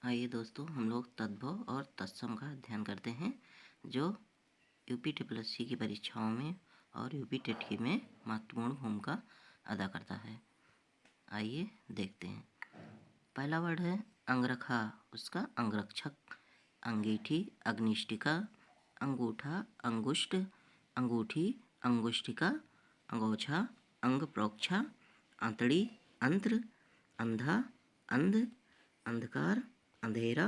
आइए दोस्तों, हम लोग तद्भव और तत्सम का अध्ययन करते हैं जो यूपी ट्रिपल एससी की परीक्षाओं में और यूपी टेट की में महत्वपूर्ण भूमिका अदा करता है। आइए देखते हैं। पहला वर्ड है अंगरखा, उसका अंगरक्षक, अंगीठी, अग्निष्टिका, अंगूठा, अंगुष्ठ, अंगूठी, अंगुष्ठिका, अंगोछा, अंग प्रोक्षा, आंतड़ी, अंत्र, अंधा, अंध, अंधकार, अंधेरा,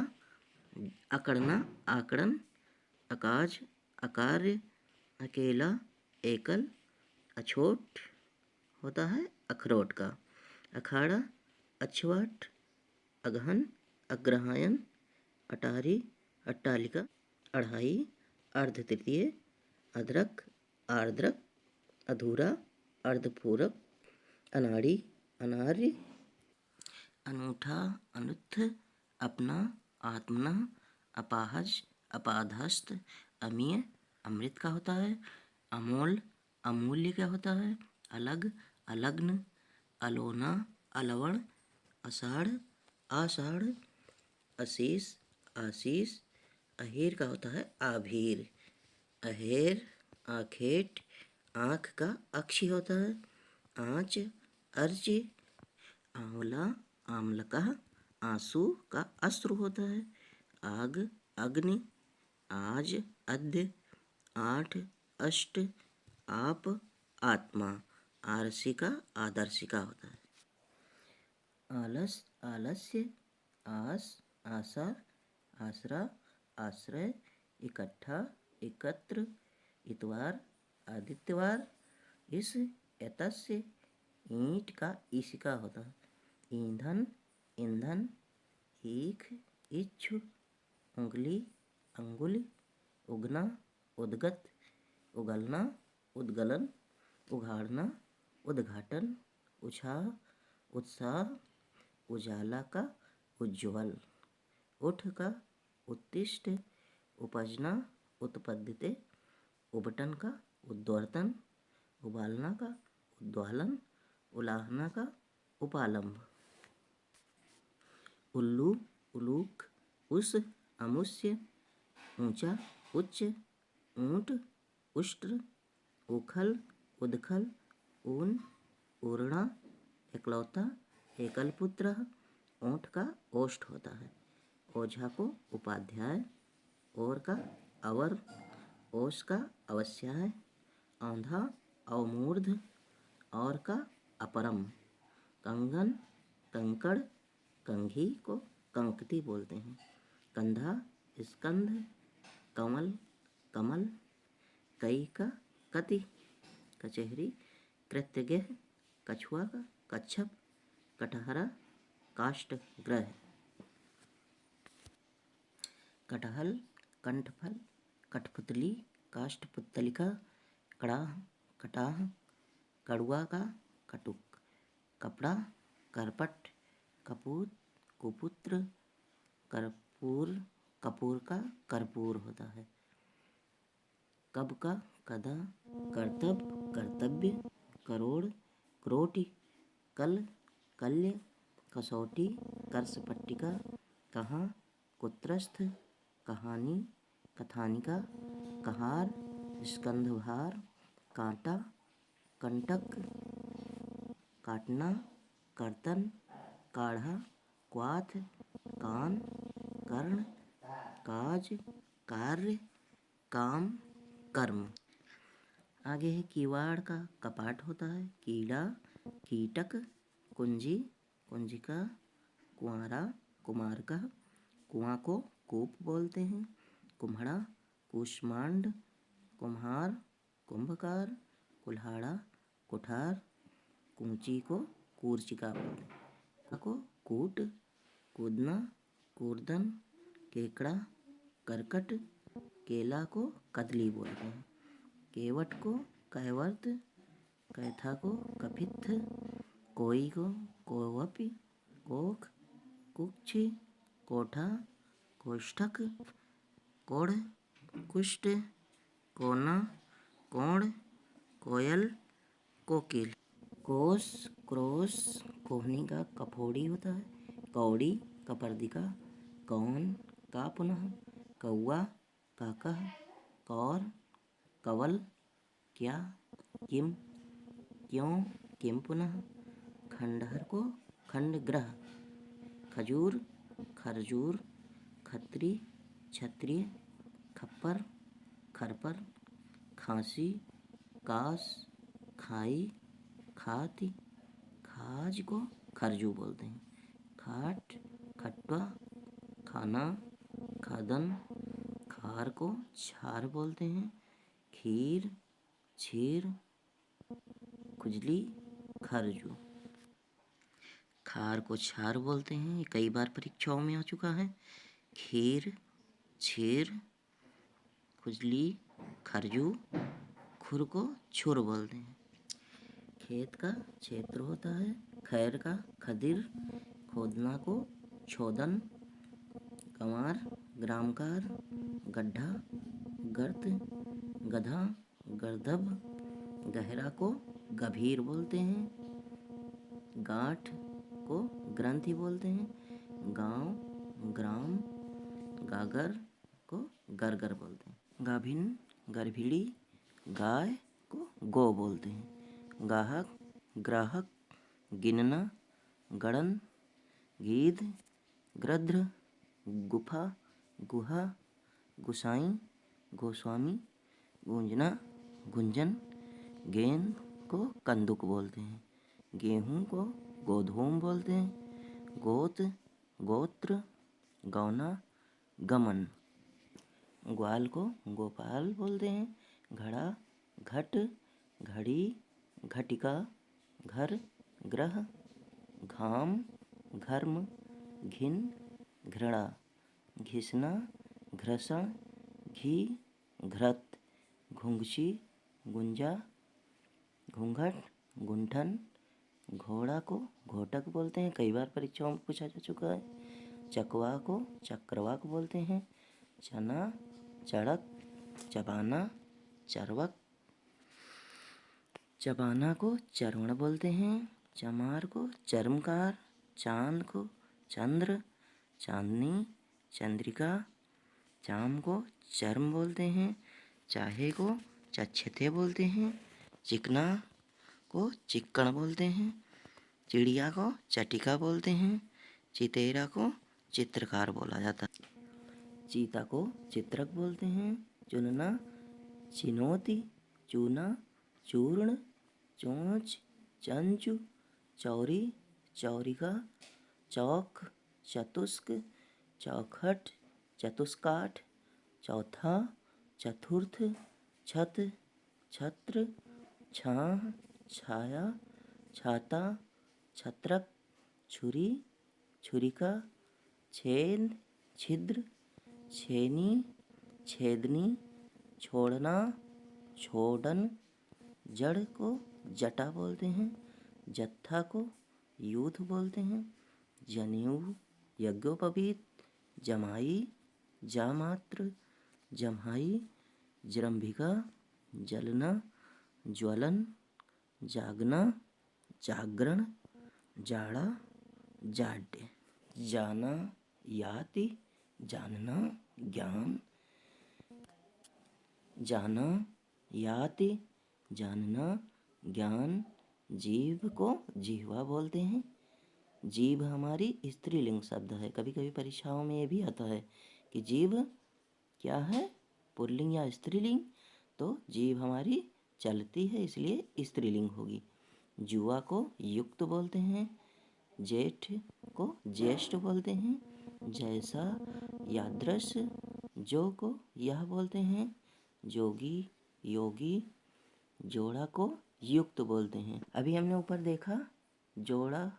अकड़ना, आकड़न, अकाज, अकार्य, अकेला, एकल, अछोट होता है अखरोट का, अखाड़ा, अछवाट, अगहन, अग्रहायन, अटारी, अट्टालिका, अढ़ाई, अर्ध तृतीय, अदरक, आर्द्रक, अधूरा, अर्धपूरक, अनाड़ी, अनार्य, अनूठा, अनुत्थ, अपना, आत्मना, अपाहज, अपाधस्थ, अमीय, अमृत का होता है, अमोल, अमूल्य क्या होता है, अलग, अलग्न, अलोना, अलवण, अषाढ़, आषाढ़, अशीष, आशीष, अहीर का होता है आभीर, अहेर, आखेट, आँख का अक्षी होता है, आँच, अर्च, आंवला, आमलका, आंसू का अश्रु होता है, आग, अग्नि, आज, अद्य, आठ, अष्ट, आप, आत्मा, आरसी का आदर्शिका होता है, आलस, आलस्य, आस, आशा, आसरा, आश्रय, इकट्ठा, एकत्र, इतवार, आदित्यवार, इस, एतस्य, ईंट का ईशिका होता है, ईंधन, ईंधन, ईख, इच्छु, उंगली, अंगुल, उगना, उद्गत, उगलना, उद्गलन, उघाड़ना, उद्घाटन, उछाह, उत्साह, उजाला का उज्ज्वल, उठ का उत्तिष्ठ, उपजना, उत्पद्यते, उबटन का उद्वर्तन, उबालना का उद्वालन, उलाहना का उपालंब, उल्लू, उलूक, उस, अमुष्य, ऊंचा, उच्च, ऊंट, उष्ट्र, उखल, उदखल, ऊन, उर्णा, एकलौता, एकल पुत्र, ऊंट का ओष्ठ होता है, ओझा को उपाध्याय, और का अवर, ओस का अवश्याय, औंधा, अवमूर्ध, और का अपरम, कंगन, कंकड़, कंघी को कंकती बोलते हैं, कंधा, स्कंध, कमल, कमल, कई का कति, कचहरी, कृत्यज्ञ, कछुआ का कच्छप, कटहरा, काष्ठग्रह, कटहल, कंठफल, कठपुतली, काष्ठपुतलिका, कड़ाह, कटाह, कड़ुआ का कटुक, कपड़ा, करपट, कपूत, कुपुत्र, कर्पूर, कपूर का कर्पूर होता है, कब का कदा, कर्तब, कर्तव्य, करोड़, क्रोटी, कल, कल्य, कसौटी, कर्षपट्टिका, कहाँ, कुत्रस्थ, कहानी, कथानिका, कहार, स्कंधभार, कांटा, कंटक, काटना, कर्तन, काढ़ा, क्वाथ, कान, कर्ण, काज, कार्य, काम, कर्म। आगे है कीवाड़ का कपाट होता है, कीड़ा, कीटक, कुंजी, कुंजिका, कुंवारा, कुमारका, कुआं को कूप बोलते हैं, कुम्हड़ा, कूष्मांड, कुम्हार, कुंभकार, कुल्हाड़ा, कुठार, कूंची को कूर्चिका बोलते हैं, को कूट, कूदना, कूर्दन, केकड़ा, करकट, केला को कदली बोलते हैं, केवट को कैवर्त, कैथा को कपित्थ, कोई को कोवपि, कोख, कुक्षि, कोठा, कोष्ठक, कोढ़, कुष्ठ, कोना, कोण, कोयल, कोकिल, कोस, क्रोस, कोहनी का कफोड़ी होता है, कौड़ी, कपर्दिका, कौन का पुनः, कौआ काकः, कौर कवल, क्या किम क्यों किम पुनः, खंडहर को खंडग्रह, खजूर खरजूर, खत्री क्षत्रिय, खप्पर खरपर, खांसी कास, खाई खाती, खाज को खरजू बोलते हैं, खाट खट्वा, खाना खादन, खार को छार बोलते हैं, खीर छीर, खुजली खरजू। खार को छार बोलते हैं, ये कई बार परीक्षाओं में आ चुका है। खीर छीर, खुजली खरजू, खुर को छुर बोलते हैं। खेत का क्षेत्र होता है, खैर का खदिर, खोदना को छोदन, गंवार ग्रामकार, गड्ढा गर्त, गधा गर्दभ, गहरा को गभीर बोलते हैं, गांठ को ग्रंथि बोलते हैं, गांव ग्राम, गागर को गरगर बोलते हैं, गाभिन गर्भिणी, गाय को गौ बोलते हैं, गाहक ग्राहक, गिनना गणन, गीध गृध्र, गुफा गुहा, गुसाई गोस्वामी, गूंजना गुंजन, गेंद को कंदुक बोलते हैं, गेहूं को गोधूम बोलते हैं, गोत गोत्र, गौना गमन, ग्वाल को गोपाल बोलते हैं, घड़ा घट, घड़ी घटिका, घर ग्रह, घाम घर्म, घिन घृणा, घिसना घृषण, घी घृत, घुंघशी गुंजा, घूंघट गुंठन, घोड़ा को घोटक बोलते हैं, कई बार परीक्षाओं में पूछा जा चुका है, चकवा को चक्रवाक बोलते हैं, चना चढ़क, चबाना चरवक, चबाना को चरवण बोलते हैं, चमार को चर्मकार, चांद को चंद्र चांदनी चंद्रिका, चाम को चर्म बोलते हैं, चाहे को चच्छते बोलते हैं, चिकना को चिक्कण बोलते हैं, चिड़िया को चटिका बोलते हैं, चितेरा को चित्रकार बोला जाता है, चीता को चित्रक बोलते हैं, चुनना चिनौती, चूना चूर्ण, चोंच चंचु, चौरी चौरिका, चौक चतुष्क, चौखट चतुष्काठ, चौथा चतुर्थ, छत छत्र, छाह छाया, छाता छत्रक, छुरी छुरिका, छेद छिद्र, छेनी छेदनी, छोड़ना छोड़न, जड़ को जटा बोलते हैं, जत्था को यूथ बोलते हैं, जनेऊ यज्ञोपवीत, जमाई जामात्र, जम्हाई जृंभिका, जलना ज्वलन, जागना जागरण, जाड़ा जाड्य, जाना याति, जानना ज्ञान, जाना याति जानना ज्ञान, जीभ को जिह्वा बोलते हैं, जीभ हमारी स्त्रीलिंग शब्द है, कभी कभी परीक्षाओं में ये भी आता है कि जीभ क्या है, पुल्लिंग या स्त्रीलिंग, तो जीभ हमारी चलती है इसलिए स्त्रीलिंग होगी। जुआ को युक्त बोलते हैं, जेठ को ज्येष्ठ बोलते हैं, जैसा यादृश, जो को यह बोलते हैं, जोगी योगी, जोड़ा को युक्त बोलते हैं। अभी हमने ऊपर देखा जोड़ा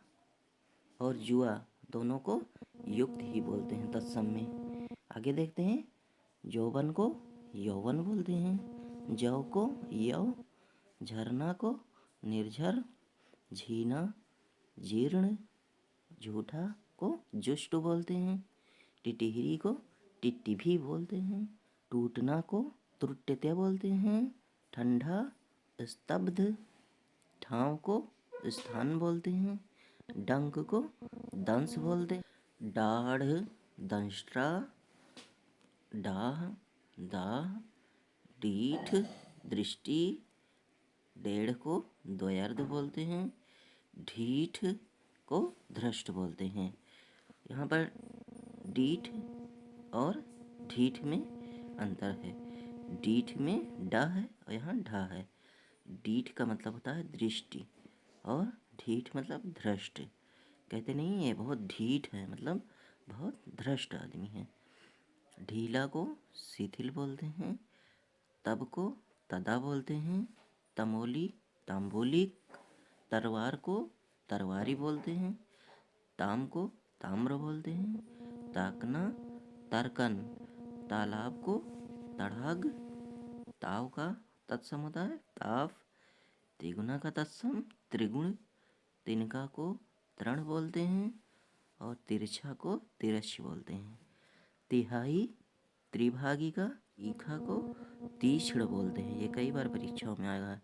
और जुआ दोनों को युक्त ही बोलते हैं तत्सम में। आगे देखते हैं, यौवन को यौवन बोलते हैं, जौ को यव, झरना को निर्झर, झीना जीर्ण, झूठा को जुष्ट बोलते हैं, टिटिहरी को टिट्टी भी बोलते हैं, टूटना को त्रुट्यते बोलते हैं, ठंडा स्तब्ध, ठाव को स्थान बोलते हैं, डंक को दंश बोलते हैं, डाढ़ दंष्ट्रा, डाह, दाह, डीठ, दृष्टि, डेढ़ को द्वयर्ध बोलते हैं, ढीठ को धृष्ट बोलते हैं। यहाँ पर डीठ और ढीठ में अंतर है। डीठ में ड है और यहाँ ढ है। डीठ का मतलब होता है दृष्टि और ढीठ मतलब धृष्ट। कहते नहीं ये बहुत ढीठ है, मतलब बहुत धृष्ट आदमी है। ढीला को शिथिल बोलते हैं, तब को तदा बोलते हैं, तमोली तांबूलिक, तरवार को तरवारी बोलते हैं, ताम को ताम्र बोलते हैं, ताकना तर्कन, तालाब को तड़ाग, ताव का तत्सम होता है ताव, तिगुना का तत्सम त्रिगुण, तिनका को तृण बोलते हैं और तिरछा को तिरछ बोलते हैं। तिहाई त्रिभागी का ईखा को तीक्ष्ण बोलते हैं, ये कई बार परीक्षाओं में आएगा।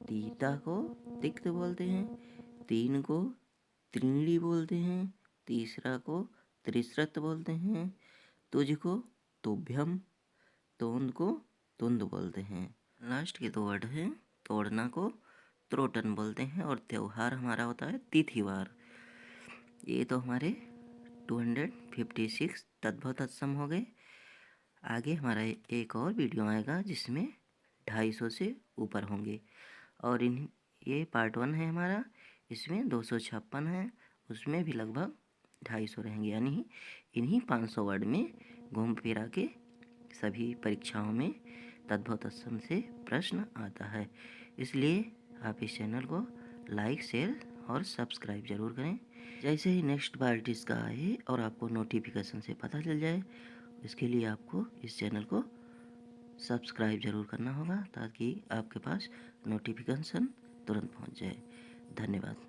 तीता को तिक्त बोलते हैं, तीन को त्रीणी बोलते हैं, तीसरा को त्रिश्रत बोलते हैं, तुझको तुभ्यम, तोंद को तुंद बोलते हैं। लास्ट के 2 वर्ड हैं, तोड़ना को त्रोटन बोलते हैं और त्योहार हमारा होता है तिथिवार। ये तो हमारे 256 तद्भव तत्सम हो गए। आगे हमारा एक और वीडियो आएगा जिसमें 250 से ऊपर होंगे और ये पार्ट 1 है हमारा, इसमें 256 है, उसमें भी लगभग 250 रहेंगे। यानी इन्हीं 500 वर्ड में घूम फिरा के सभी परीक्षाओं में तद्भव तत्सम से प्रश्न आता है। इसलिए आप इस चैनल को लाइक, शेयर और सब्सक्राइब जरूर करें। जैसे ही नेक्स्ट पार्ट इसका आए और आपको नोटिफिकेशन से पता चल जाए, इसके लिए आपको इस चैनल को सब्सक्राइब जरूर करना होगा ताकि आपके पास नोटिफिकेशन तुरंत पहुंच जाए। धन्यवाद।